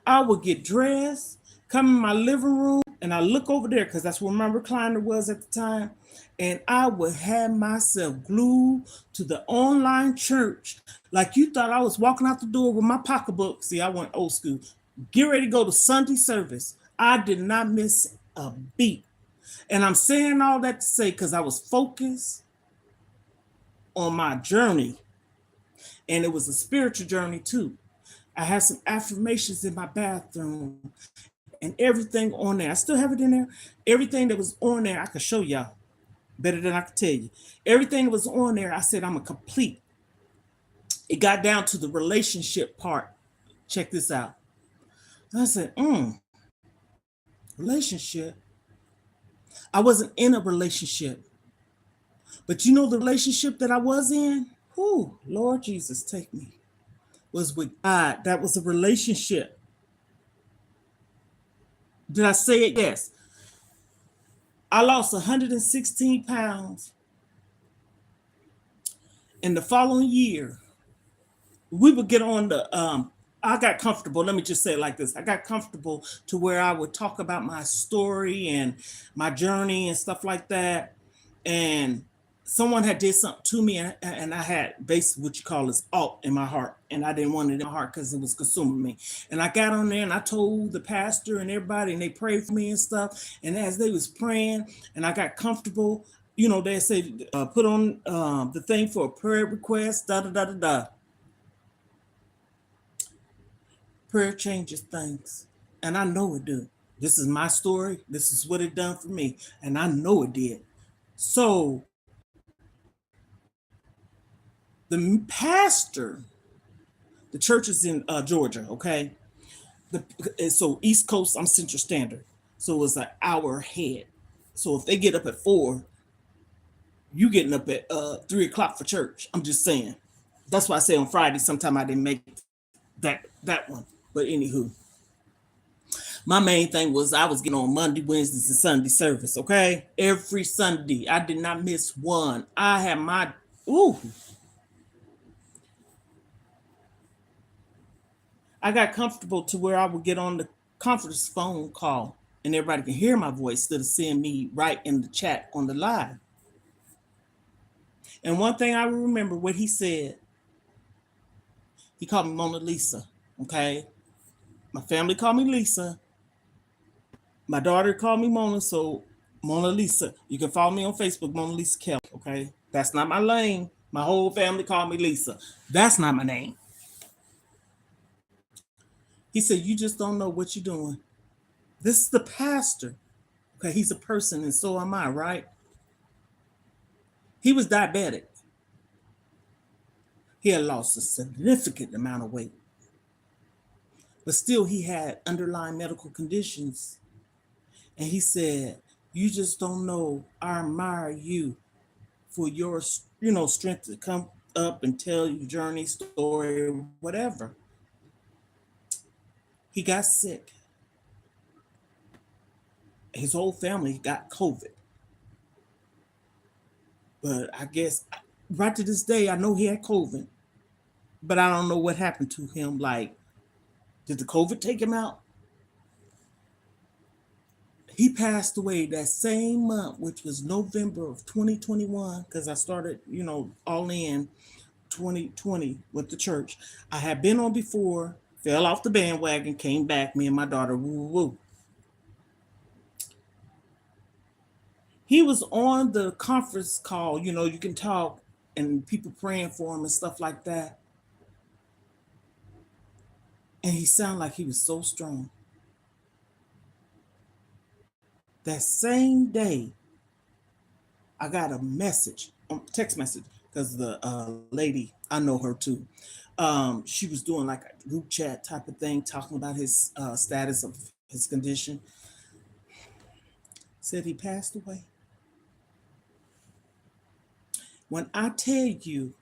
I would get dressed, come in my living room, and I look over there because that's where my recliner was at the time. And I would have myself glued to the online church. Like you thought I was walking out the door with my pocketbook. See, I went old school. Get ready to go to Sunday service. I did not miss a beat. And I'm saying all that to say because I was focused on my journey. And it was a spiritual journey too. I had some affirmations in my bathroom and everything on there. I still have it in there. Everything that was on there, I could show y'all better than I could tell you. Everything that was on there, I said, I'm a complete. It got down to the relationship part. Check this out. I said, relationship. I wasn't in a relationship. But you know the relationship that I was in? Whoo, Lord Jesus, take me. Was with God. That was a relationship. Did I say it? Yes. I lost 116 pounds. And the following year, we would get on the I got comfortable. Let me just say it like this. I got comfortable to where I would talk about my story and my journey and stuff like that. And someone had did something to me, and I had basically what you call this alt in my heart, and I didn't want it in my heart because it was consuming me. And I got on there and I told the pastor and everybody, and they prayed for me and stuff. And as they was praying, and I got comfortable, you know, they said put on the thing for a prayer request, da da da da da. Prayer changes things, and I know it do. This is my story. This is what it done for me, and I know it did. So the pastor, the church is in Georgia, okay? So East Coast, I'm Central Standard, so it's an hour ahead. So if they get up at 4, you getting up at 3 o'clock for church. I'm just saying. That's why I say on Friday. Sometime I didn't make that one, but anywho, my main thing was I was getting on Monday, Wednesdays, and Sunday service. Okay, every Sunday I did not miss one. I had my ooh. I got comfortable to where I would get on the conference phone call and everybody can hear my voice instead of seeing me right in the chat on the live. And one thing I remember what he said, he called me Mona Lisa. Okay. My family called me Lisa. My daughter called me Mona, so Mona Lisa. You can follow me on Facebook, Mona Lisa Kelly. Okay. That's not my lane. My whole family called me Lisa. That's not my name. He said, you just don't know what you're doing. This is the pastor. Okay, he's a person, and so am I, right? He was diabetic. He had lost a significant amount of weight. But still, he had underlying medical conditions. And he said, you just don't know. I admire you for your, strength to come up and tell your journey, story, whatever. He got sick. His whole family got COVID. But I guess right to this day, I know he had COVID, but I don't know what happened to him. Like, did the COVID take him out? He passed away that same month, which was November of 2021, because I started, all in 2020 with the church. I had been on before, fell off the bandwagon, came back, me and my daughter, woo, woo, woo. He was on the conference call, you can talk and people praying for him and stuff like that. And he sounded like he was so strong. That same day, I got a message, text message, because the lady, I know her too. She was doing like a group chat type of thing, talking about his status of his condition. Said he passed away. When I tell you,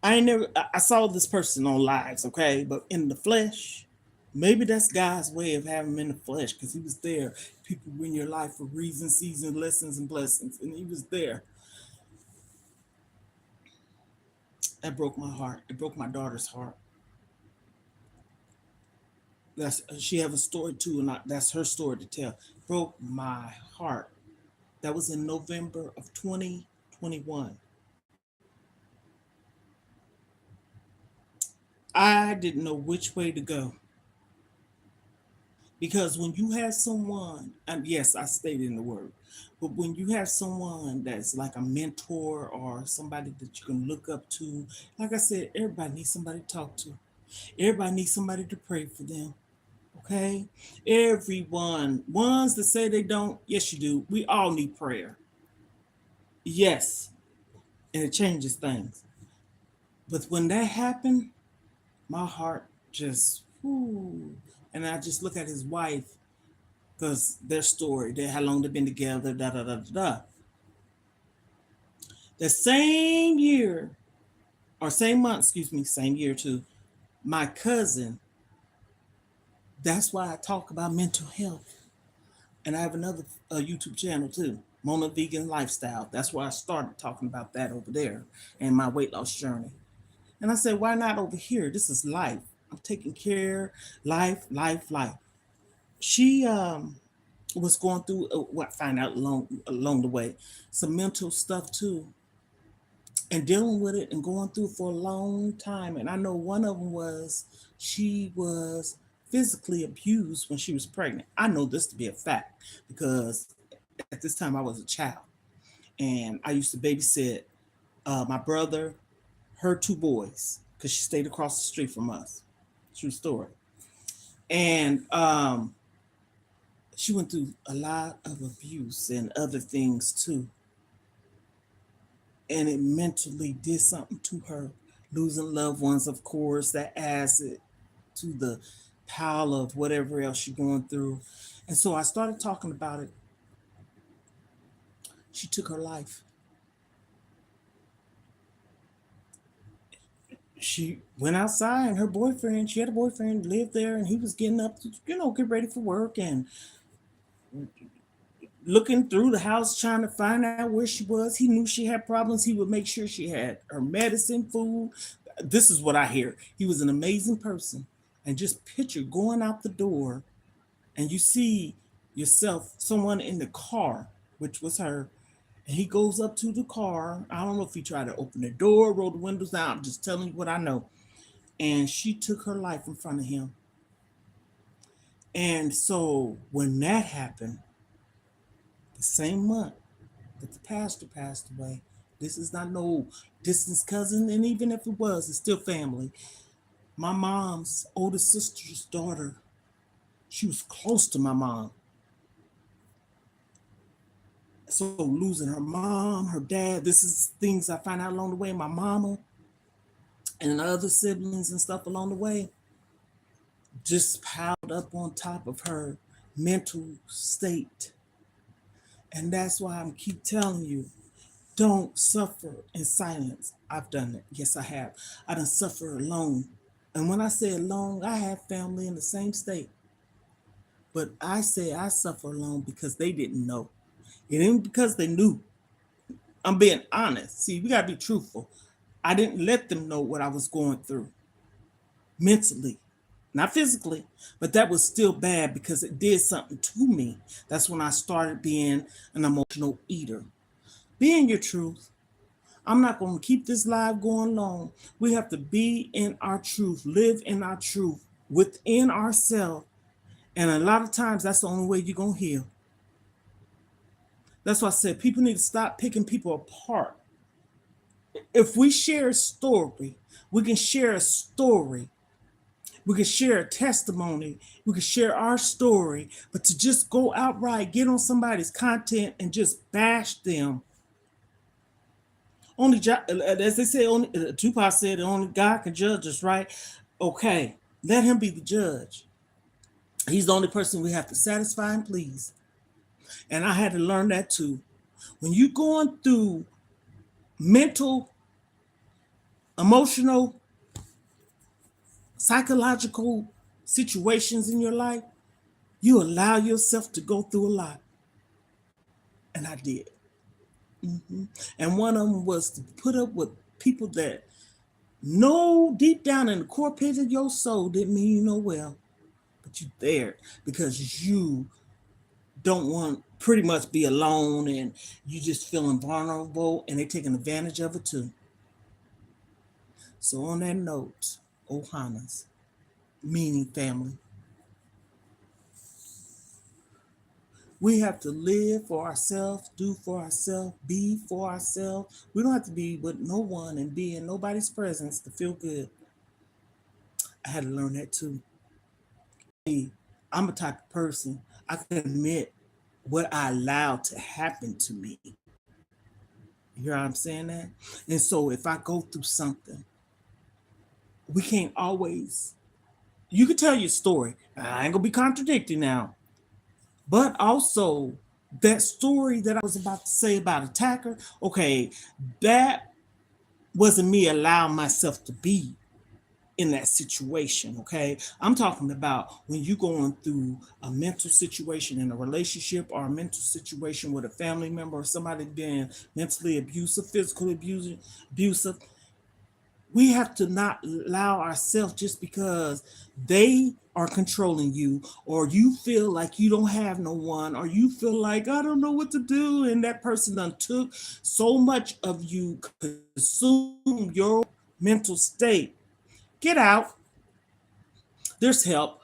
I ain't never, I saw this person on lives, okay, but in the flesh, maybe that's God's way of having him in the flesh because he was there. People win your life for reasons, seasons, lessons, and blessings, and he was there. That broke my heart. It broke my daughter's heart. That's she have a story too, and that's her story to tell. Broke my heart. That was in November of 2021. I didn't know which way to go because when you have someone, and yes, I stayed in the word, but when you have someone that's like a mentor or somebody that you can look up to, like I said, everybody needs somebody to talk to. Everybody needs somebody to pray for them. Okay? Everyone. Ones that say they don't, yes, you do. We all need prayer. Yes. And it changes things. But when that happened, my heart just, whoo. And I just look at his wife because their story, how long they've been together, da da da da da. The same year, or same month, excuse me, same year too, my cousin, that's why I talk about mental health. And I have another YouTube channel too, Mona Vegan Lifestyle. That's where I started talking about that over there and my weight loss journey. And I said, why not over here? This is life. I'm taking care, life, life, life. She was going through what find out along the way, some mental stuff too, and dealing with it and going through for a long time. And I know one of them was she was physically abused when she was pregnant. I know this to be a fact because at this time I was a child and I used to babysit my brother, her two boys, because she stayed across the street from us. True story. And she went through a lot of abuse and other things too. And it mentally did something to her. Losing loved ones, of course, that adds it to the pile of whatever else she's going through. And so I started talking about it. She took her life. She went outside and her boyfriend, she had a boyfriend, lived there, and he was getting up to, get ready for work and looking through the house trying to find out where she was. He knew she had problems. He would make sure she had her medicine, food. This is what I hear. He was an amazing person. And just picture going out the door and you see yourself, someone in the car, which was her, and he goes up to the car. I don't know if he tried to open the door, roll the windows down. I'm just telling you what I know. And she took her life in front of him. And so when that happened, the same month that the pastor passed away, this is not no distant cousin, and even if it was, it's still family. My mom's oldest sister's daughter, she was close to my mom. So losing her mom, her dad, this is things I find out along the way. My mama and other siblings and stuff along the way just piled up on top of her mental state. And that's why I'm keep telling you, don't suffer in silence. I've done it. Yes, I have. I done suffer alone. And when I say alone, I have family in the same state. But I say I suffer alone because they didn't know. It ain't because they knew. I'm being honest. See, we gotta be truthful. I didn't let them know what I was going through mentally, not physically, but that was still bad because it did something to me. That's when I started being an emotional eater. Being your truth. I'm not going to keep this live going long. We have to be in our truth, live in our truth within ourselves. And a lot of times that's the only way you're going to heal. That's why I said people need to stop picking people apart. If we share a story, we can share a story. We can share a testimony. We can share our story. But to just go outright, get on somebody's content and just bash them. Only, as they say, only Tupac said, only God can judge us, right? Okay, let him be the judge. He's the only person we have to satisfy and please. And I had to learn that too. When you're going through mental, emotional, psychological situations in your life, you allow yourself to go through a lot. And I did. And one of them was to put up with people that know deep down in the core pit of your soul didn't mean you know well, but you there because you don't want pretty much be alone and you just feeling vulnerable and they taking advantage of it too. So on that note, Ohana's, meaning family, we have to live for ourselves, do for ourselves, be for ourselves. We don't have to be with no one and be in nobody's presence to feel good. I had to learn that too. I'm a type of person, I can admit what I allowed to happen to me. You hear what I'm saying that? And so if I go through something, we can't always, you can tell your story. I ain't gonna be contradicting now. But also that story that I was about to say about attacker, okay, that wasn't me allowing myself to be in that situation. Okay, I'm talking about when you're going through a mental situation in a relationship or a mental situation with a family member or somebody being mentally abusive, physically abusive. We have to not allow ourselves just because they are controlling you or you feel like you don't have no one or you feel like I don't know what to do and that person done took so much of you, consume your mental state. Get out. There's help.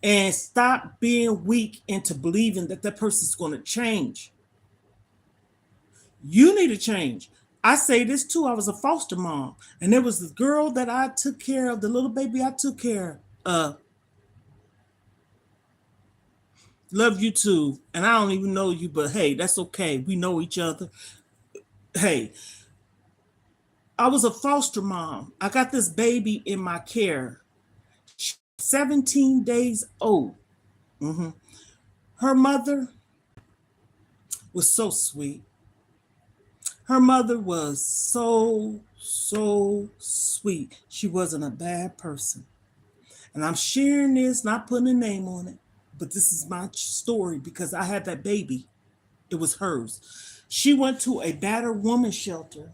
And stop being weak into believing that that person's going to change. You need to change. I say this too. I was a foster mom, and there was this girl that I took care of, the little baby I took care of. Love you too. And I don't even know you, but hey, that's okay. We know each other. Hey, I was a foster mom. I got this baby in my care. She's 17 days old. Mhm. Her mother was so sweet. Her mother was so sweet. She wasn't a bad person. And I'm sharing this, not putting a name on it, but this is my story because I had that baby. It was hers. She went to a battered woman shelter,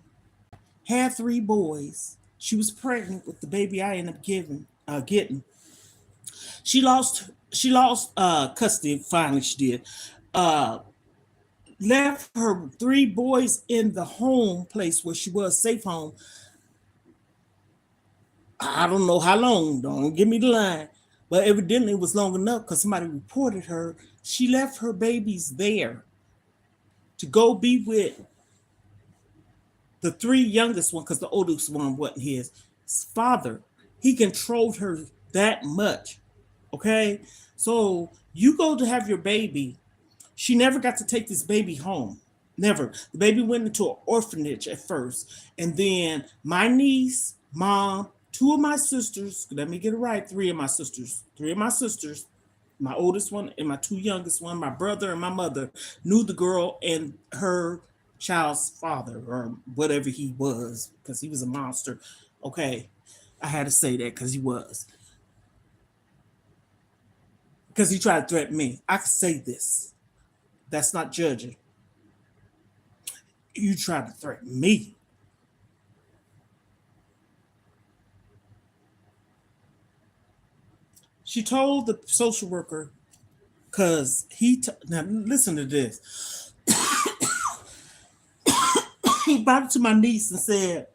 had 3 boys. She was pregnant with the baby I ended up getting. She lost custody. Finally, she did. Uh, Left her 3 boys in the home place where she was, safe home. I don't know how long, don't give me the line, but evidently it was long enough because somebody reported her. She left her babies there to go be with the 3 youngest one because the oldest one wasn't his father. He controlled her that much. Okay, so you go to have your baby. She never got to take this baby home. Never. The baby went into an orphanage at first. And then my niece, mom, 2 of my sisters, let me get it right, 3 of my sisters, my oldest one and my 2 youngest one, my brother and my mother, knew the girl and her child's father or whatever he was, because he was a monster. Okay. I had to say that because he was. Because he tried to threaten me. I could say this. That's not judging. You tried to threaten me. She told the social worker because now listen to this. He brought it to my niece and said,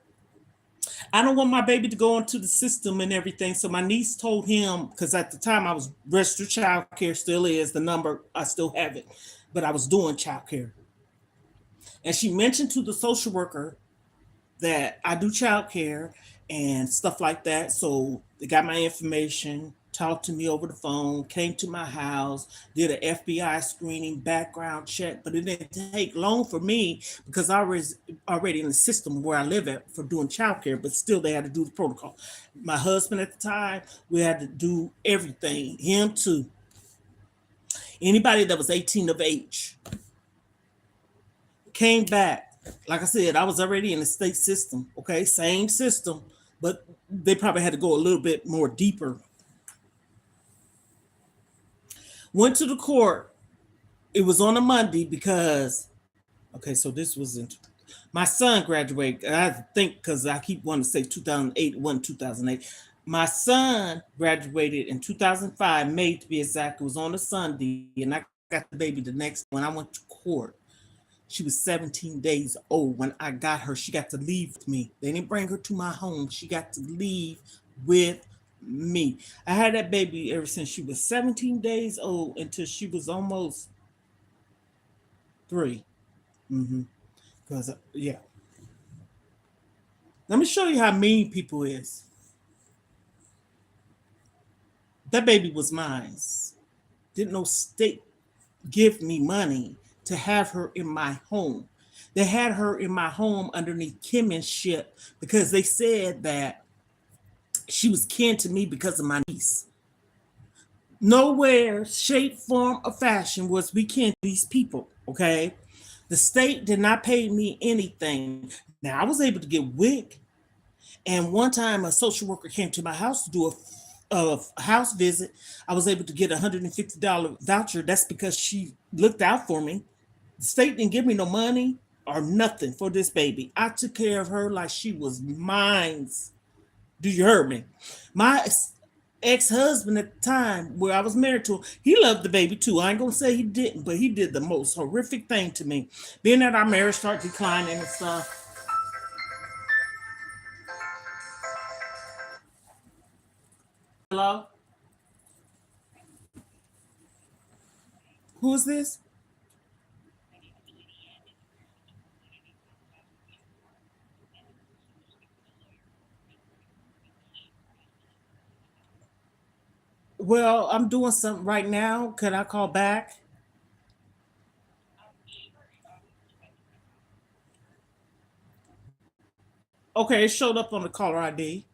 I don't want my baby to go into the system and everything. So my niece told him, because at the time I was registered child care, still is the number, I still have it, but I was doing child care. And she mentioned to the social worker that I do childcare and stuff like that. So they got my information, talked to me over the phone, came to my house, did an FBI screening, background check, but it didn't take long for me because I was already in the system where I live at for doing childcare, but still they had to do the protocol. My husband at the time, we had to do everything, him too. Anybody that was 18 of age came back. Like I said, I was already in the state system. Okay, same system, but they probably had to go a little bit more deeper. Went to the court. It was on a Monday because, okay, so this was in my son graduated. I have to think because I keep wanting to say 2008, it wasn't 2008. My son graduated in 2005, May to be exact. It was on a Sunday, and I got the baby the next when I went to court. She was 17 days old when I got her. She got to leave with me. They didn't bring her to my home. She got to leave with me. I had that baby ever since she was 17 days old until she was almost 3. Mm-hmm. Because yeah, let me show you how mean people is. That baby was mine. Didn't no state give me money to have her in my home. They had her in my home underneath kinship because they said that she was kin to me because of my niece. Nowhere, shape, form, or fashion was we kin to these people. Okay, the state did not pay me anything. Now I was able to get WIC, and one time a social worker came to my house to do a house visit. I was able to get $150 voucher. That's because she looked out for me. The state didn't give me no money or nothing for this baby. I took care of her like she was mine. Do you hear me? My ex-husband at the time where I was married to, he loved the baby too. I ain't gonna say he didn't, but he did the most horrific thing to me. Being that our marriage started declining and stuff. Hello? Who is this? Well, I'm doing something right now. Could I call back? Okay, it showed up on the caller ID.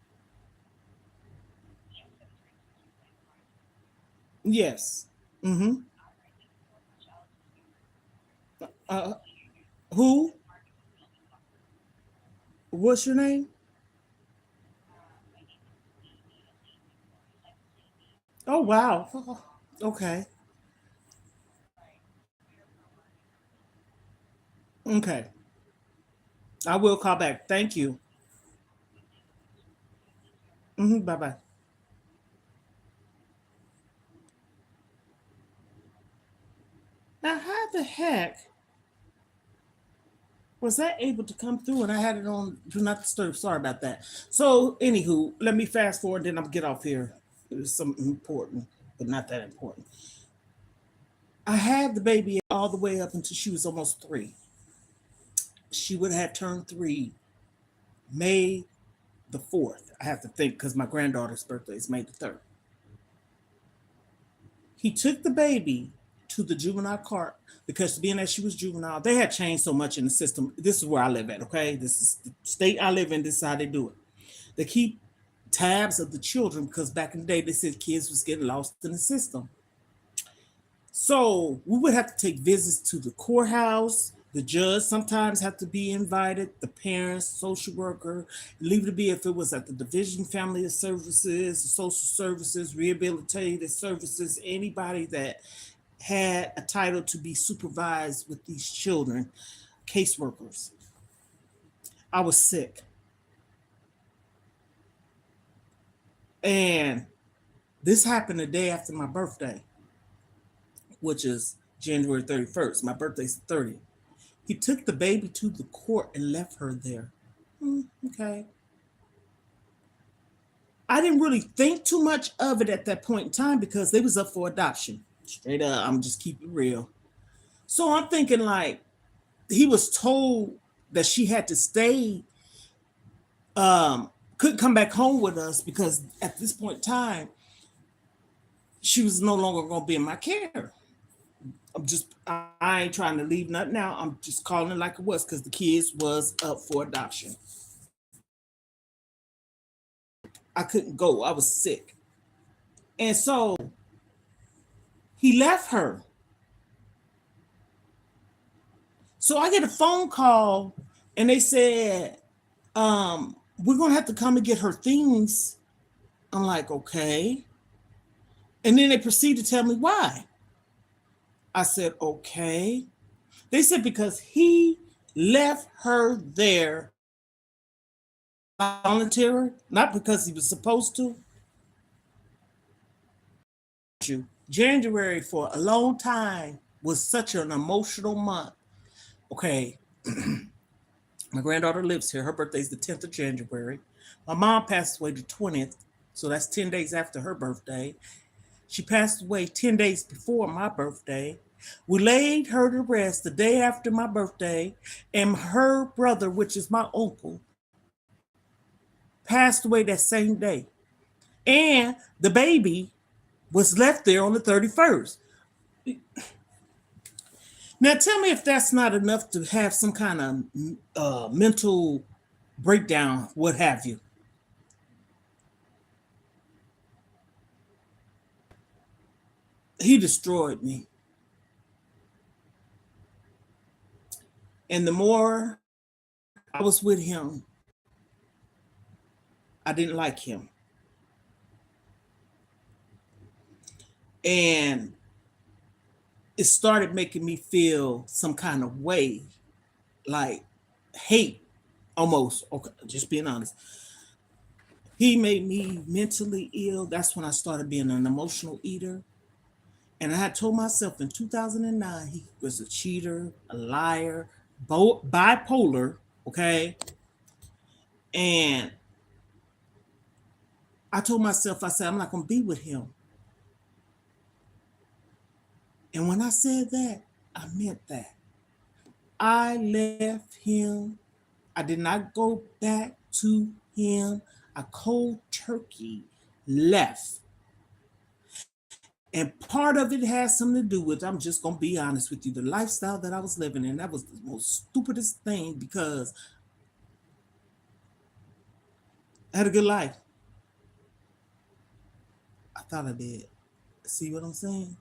Yes. Mm-hmm. Uh, who? What's your name? Oh wow. Okay. Okay. I will call back. Thank you. Bye bye. Now, how the heck was that able to come through? And I had it on Do Not Disturb. Sorry about that. So, anywho, let me fast forward. Then I'll get off here. It was something important, but not that important. I had the baby all the way up until she was almost 3. She would have turned 3 May the 4th. I have to think because my granddaughter's birthday is May the 3rd. He took the baby to the juvenile court because being that she was juvenile, they had changed so much in the system. This is where I live at, okay? This is the state I live in. This is how they do it. They keep tabs of the children because back in the day they said kids was getting lost in the system. So we would have to take visits to the courthouse. The judge sometimes had to be invited, the parents, social worker, leave it to be if it was at the Division Family Services, social services, rehabilitative services, anybody that had a title to be supervised with these children, caseworkers. I was sick. And this happened the day after my birthday, which is January 31st. My birthday's the 30th. He took the baby to the court and left her there. Okay. I didn't really think too much of it at that point in time because they was up for adoption. Straight up, I'm just keeping it real. So I'm thinking like he was told that she had to stay, couldn't come back home with us because at this point in time, she was no longer going to be in my care. I ain't trying to leave nothing out. I'm just calling it like it was because the kids was up for adoption. I couldn't go. I was sick. And so he left her. So I get a phone call and they said, we're going to have to come and get her things. I'm like, okay. And then they proceed to tell me why. I said, okay. They said because he left her there voluntarily, not because he was supposed to. January for a long time was such an emotional month. Okay. My granddaughter lives here. Her birthday's the 10th of January. My mom passed away the 20th. So that's 10 days after her birthday. She passed away 10 days before my birthday. We laid her to rest the day after my birthday, and her brother, which is my uncle, passed away that same day. And the baby was left there on the 31st. Now, tell me if that's not enough to have some kind of mental breakdown, what have you. He destroyed me. And the more I was with him, I didn't like him. And it started making me feel some kind of way, like hate almost. Okay, just being honest. He made me mentally ill. That's when I started being an emotional eater. And I had told myself in 2009 he was a cheater, a liar, bipolar, okay? And I told myself, I said, I'm not going to be with him. And when I said that, I meant that. I left him. I did not go back to him. I cold turkey left. And part of it has something to do with, I'm just going to be honest with you, the lifestyle that I was living in. That was the most stupidest thing because I had a good life. I thought I did. See what I'm saying?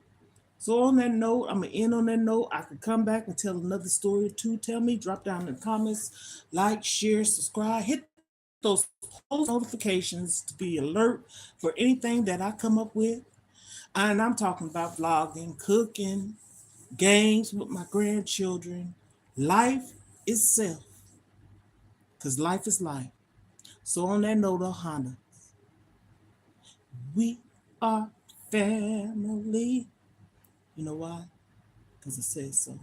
So on that note, I'm gonna end on that note. I could come back and tell another story or two. Tell me, drop down in the comments, like, share, subscribe, hit those post notifications to be alert for anything that I come up with. And I'm talking about vlogging, cooking, games with my grandchildren, life itself, because life is life. So on that note, Ohana, we are family. You know why? Because it says so.